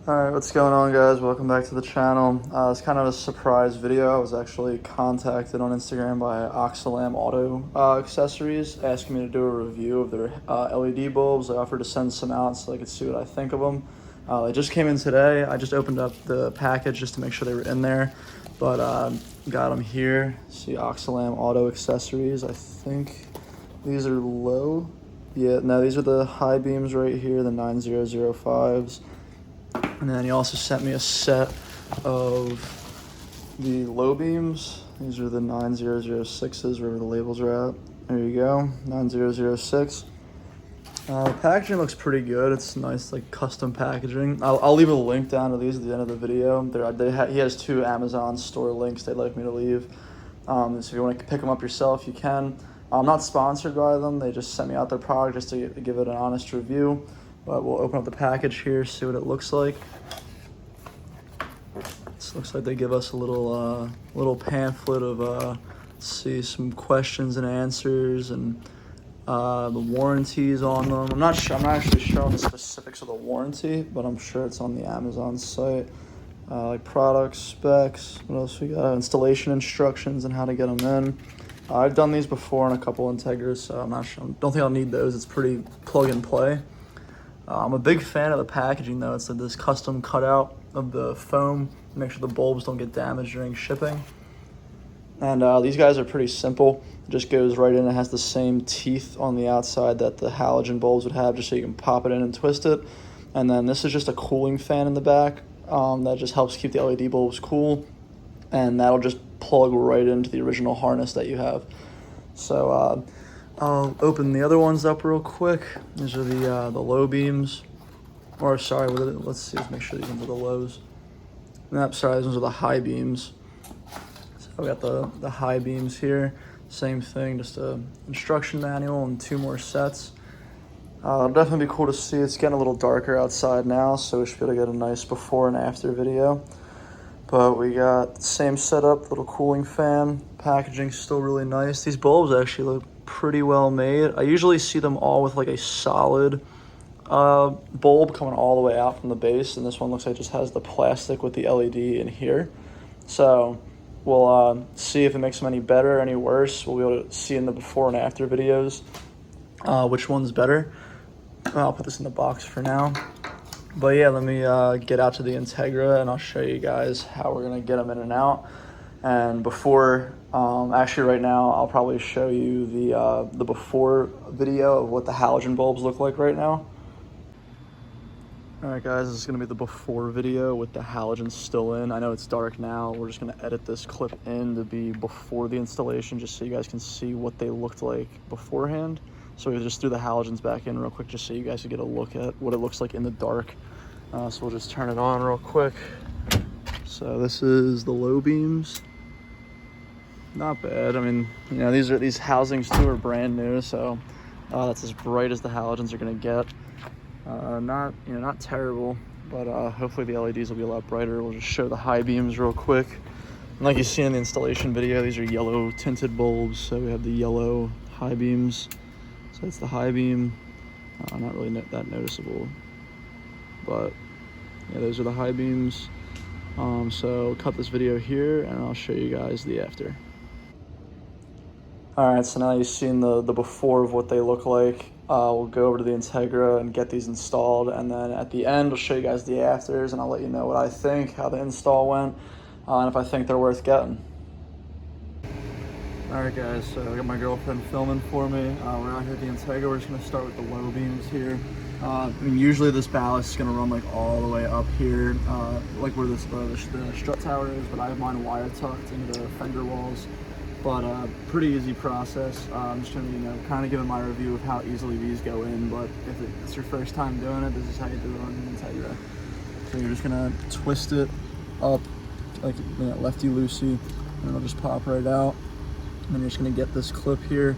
Alright, what's going on, guys? Welcome back to the channel. It's kind of a surprise video. I was actually contacted on Instagram by Oxalam Auto Accessories asking me to do a review of their LED bulbs. I offered to send some out so I could see what I think of them. They just came in today. I just opened up the package just to make sure they were in there, but got them here. See, Oxalam Auto Accessories. I think these are low. Yeah, no, these are the high beams right here, the 9005s. And then he also sent me a set of the low beams. These are the 9006s, wherever the labels are at. There you go, 9006. The packaging looks pretty good. It's nice, like custom packaging. I'll leave a link down to these at the end of the video. He has 2 Amazon store links they'd like me to leave. So if you want to pick them up yourself, you can. I'm not sponsored by them. They just sent me out their product just to give it an honest review. But we'll open up the package here, see what it looks like. This looks like they give us a little pamphlet of let's see, some questions and answers and the warranties on them. I'm not actually showing the specifics of the warranty, but I'm sure it's on the Amazon site. Like product specs. What else we got? Installation instructions and how to get them in. I've done these before on a couple Integras, so I'm not sure. Don't think I'll need those. It's pretty plug and play. I'm a big fan of the packaging though. It's like this custom cutout of the foam to make sure the bulbs don't get damaged during shipping. And these guys are pretty simple. It just goes right in. It has the same teeth on the outside that the halogen bulbs would have, just so you can pop it in and twist it. And then this is just a cooling fan in the back that just helps keep the LED bulbs cool. And that'll just plug right into the original harness that you have. So I'll open the other ones up real quick. These are the low beams. Or sorry, let's see, let's make sure these ones are the lows. Nope, sorry, these ones are the high beams. So we got the high beams here. Same thing, just a instruction manual and 2 more sets. It'll definitely be cool to see. It's getting a little darker outside now, so we should be able to get a nice before and after video. But we got the same setup, little cooling fan. Packaging's still really nice. These bulbs actually look pretty well made. I usually see them all with like a solid bulb coming all the way out from the base, and this one looks like it just has the plastic with the LED in here. So we'll see if it makes them any better or any worse. We'll be able to see in the before and after videos which one's better. I'll put this in the box for now. But yeah, let me get out to the Integra and I'll show you guys how we're gonna get them in and out. And before, actually right now, I'll probably show you the before video of what the halogen bulbs look like right now. All right, guys, this is gonna be the before video with the halogens still in. I know it's dark now. We're just gonna edit this clip in to be before the installation, just so you guys can see what they looked like beforehand. So we just threw the halogens back in real quick, just so you guys can get a look at what it looks like in the dark. So we'll just turn it on real quick. So this is the low beams. Not bad. I mean, you know, these housings too are brand new, so that's as bright as the halogens are gonna get. Not terrible, but hopefully the LEDs will be a lot brighter. We'll just show the high beams real quick. And like you see in the installation video, these are yellow tinted bulbs, so we have the yellow high beams. So it's the high beam. Not really that noticeable, but yeah, those are the high beams. So cut this video here and I'll show you guys the after. All right, so now you've seen the before of what they look like. We'll go over to the Integra and get these installed, and then at the end I'll show you guys the afters and I'll let you know what I think, how the install went, and if I think they're worth getting. All right, guys, so I got my girlfriend filming for me. We're out here at the Integra. We're just gonna start with the low beams here. I mean, usually this ballast is gonna run like all the way up here, like where the strut tower is, but I have mine wire tucked into the fender walls. But pretty easy process. I'm just trying to, kind of giving my review of how easily these go in, but if it's your first time doing it, this is how you do it on the Integra. So you're just gonna twist it up, like lefty-loosey, and it'll just pop right out. And then you're just gonna get this clip here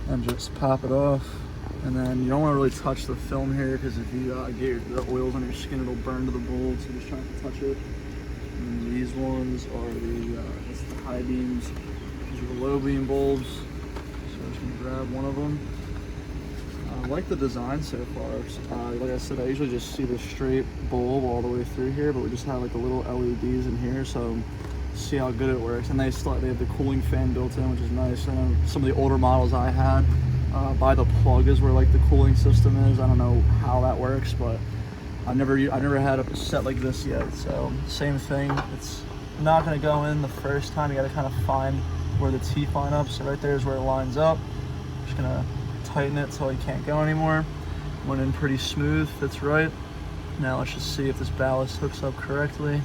and just pop it off. And then you don't wanna really touch the film here, because if you get the oils on your skin, it'll burn to the bulb, so just try not to touch it. And these ones are the high beams. These are the low beam bulbs. So I'm just gonna grab one of them. I like the design so far. Like I said, I usually just see the straight bulb all the way through here, but we just have like the little LEDs in here, so see how good it works. And they have the cooling fan built in, which is nice. I know some of the older models I had, by the plug is where like the cooling system is. I don't know how that works, but I never had a set like this yet. So same thing. It's not going to go in the first time. You got to kind of find where the teeth line up. So right there is where it lines up. Just gonna tighten it so it can't go anymore. Went in pretty smooth, fits right. Now let's just see if this ballast hooks up correctly.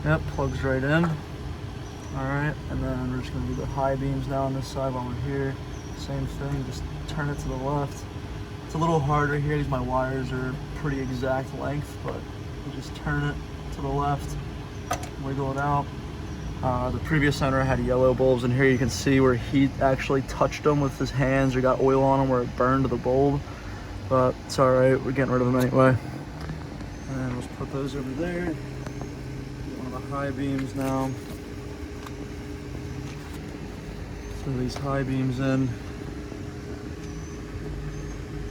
Yep, plugs right in. All right, and then we're just gonna do the high beams now on this side while we're here. Same thing, just turn it to the left. It's a little harder here because my wires are pretty exact length, but you just turn it to the left, wiggle it out. The previous owner had yellow bulbs, and here you can see where he actually touched them with his hands or got oil on them where it burned the bulb. But it's all right, we're getting rid of them anyway. And let's put those over there. Do one of the high beams now. Throw these high beams in.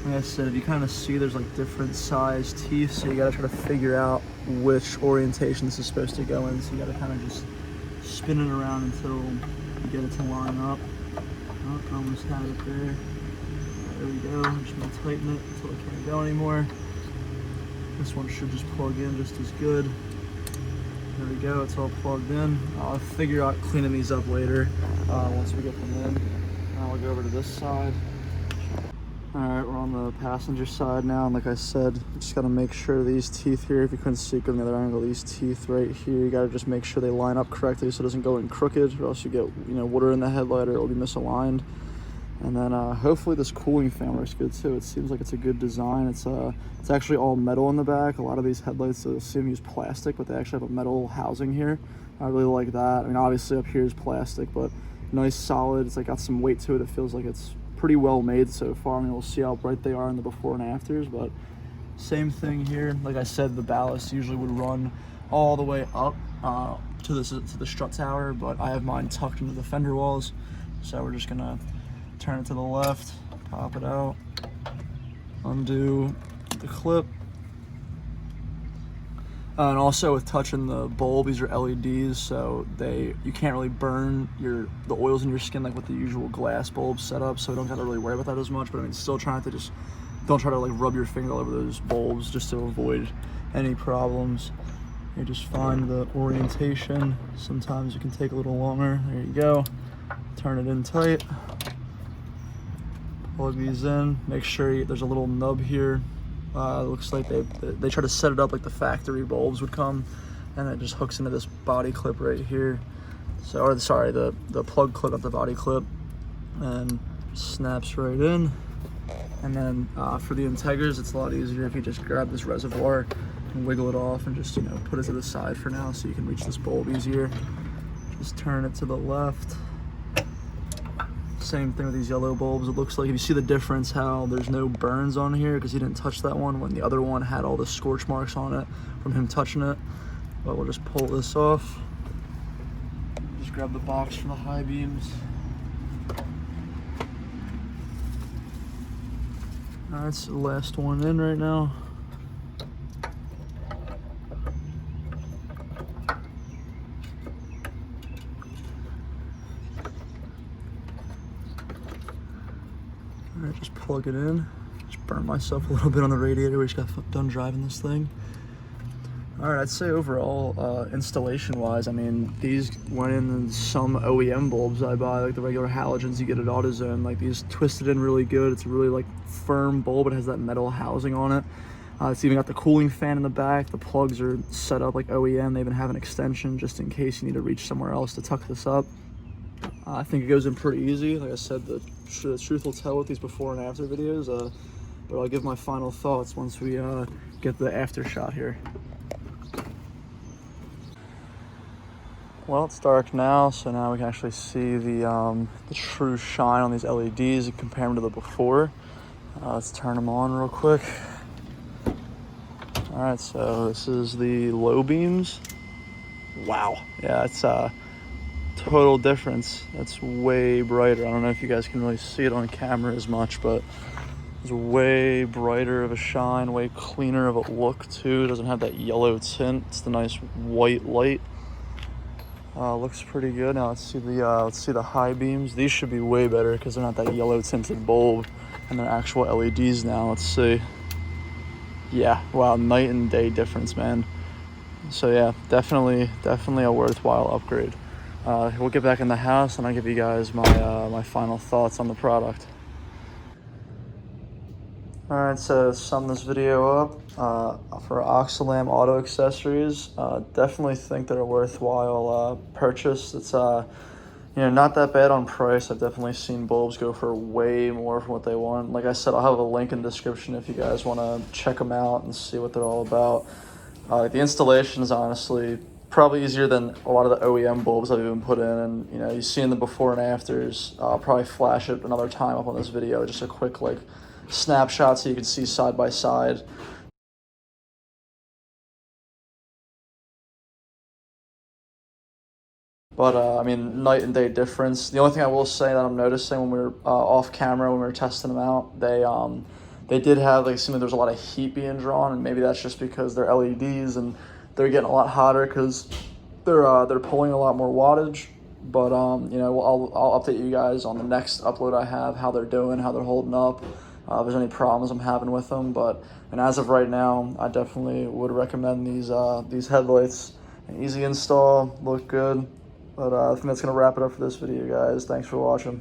Like I said, you kind of see there's like different size teeth, so you gotta try to figure out which orientation this is supposed to go in. So you gotta kind of just spin it around until you get it to line up. Oh, almost had it there. There we go. I'm just gonna tighten it until it can't go anymore. This one should just plug in just as good. There we go, it's all plugged in. I'll figure out cleaning these up later once we get them in. Now I'll go over to this side. All right, we're on the passenger side now, and like I said, just gotta make sure these teeth here, if you couldn't see it on the other angle, these teeth right here, you gotta just make sure they line up correctly so it doesn't go in crooked, or else you get, water in the headlight or it'll be misaligned. And then hopefully this cooling fan works good too. It seems like it's a good design. It's actually all metal in the back. A lot of these headlights, you'll see them use plastic, but they actually have a metal housing here. I really like that. I mean, obviously up here is plastic, but nice, solid. It's like got some weight to it. It feels like it's pretty well made so far. I mean, we'll see how bright they are in the before and afters, but same thing here. Like I said, the ballast usually would run all the way up to the strut tower, but I have mine tucked into the fender walls, so we're just gonna turn it to the left, pop it out, undo the clip. And also with touching the bulb, these are LEDs, so you can't really burn the oils in your skin like with the usual glass bulb setup, so you don't gotta really worry about that as much. But I mean, still trying to don't try to like rub your finger all over those bulbs just to avoid any problems. You just find the orientation. Sometimes it can take a little longer. There you go. Turn it in tight. Plug these in. Make sure there's a little nub here. It looks like they try to set it up like the factory bulbs would come, and it just hooks into this body clip right here. So, or sorry, the plug clip of the body clip, and snaps right in. And then for the Integras, it's a lot easier if you just grab this reservoir and wiggle it off and just put it to the side for now, so you can reach this bulb easier. Just turn it to the left. Same thing with these yellow bulbs. It looks like, if you see the difference, how there's no burns on here because he didn't touch that one, when the other one had all the scorch marks on it from him touching it. But we'll just pull this off. Just grab the box for the high beams. That's the last one in right now. Alright, just plug it in. Just burned myself a little bit on the radiator. We just got done driving this thing. Alright, I'd say overall, installation-wise, I mean, these went in some OEM bulbs I buy, like the regular halogens you get at AutoZone. Like, these twisted in really good. It's a really, like, firm bulb. It has that metal housing on it. It's even got the cooling fan in the back. The plugs are set up like OEM. They even have an extension just in case you need to reach somewhere else to tuck this up. I think it goes in pretty easy. Like I said, the truth will tell with these before and after videos, but I'll give my final thoughts once we get the after shot here. Well, it's dark now, so now we can actually see the true shine on these LEDs and compare them to the before. Let's turn them on real quick. All right, so this is the low beams. Wow, yeah, it's total difference. That's way brighter. I don't know if you guys can really see it on camera as much, but It's way brighter of a shine, way cleaner of a look too. It doesn't have that yellow tint. It's the nice white light. Looks pretty good. Now let's see the high beams. These should be way better because they're not that yellow tinted bulb, and they're actual LEDs now. Let's see. Yeah, wow, night and day difference, man. So yeah, definitely a worthwhile upgrade. We'll get back in the house and I'll give you guys my final thoughts on the product. Alright, so to sum this video up, for Oxalam auto accessories, definitely think they're a worthwhile purchase. It's not that bad on price. I've definitely seen bulbs go for way more from what they want. Like I said, I'll have a link in the description if you guys want to check them out and see what they're all about. The installation is honestly probably easier than a lot of the OEM bulbs I've even put in, and you see in the before and afters. I'll probably flash it another time up on this video, just a quick snapshot so you can see side by side. But I mean, night and day difference. The only thing I will say that I'm noticing when we were off camera, when we were testing them out, they did have it seemed like there's a lot of heat being drawn, and maybe that's just because they're LEDs and they're getting a lot hotter because they're pulling a lot more wattage. But I'll update you guys on the next upload I have, how they're doing, how they're holding up, if there's any problems I'm having with them. And as of right now, I definitely would recommend these headlights. An easy install, look good. But I think that's gonna wrap it up for this video, guys. Thanks for watching.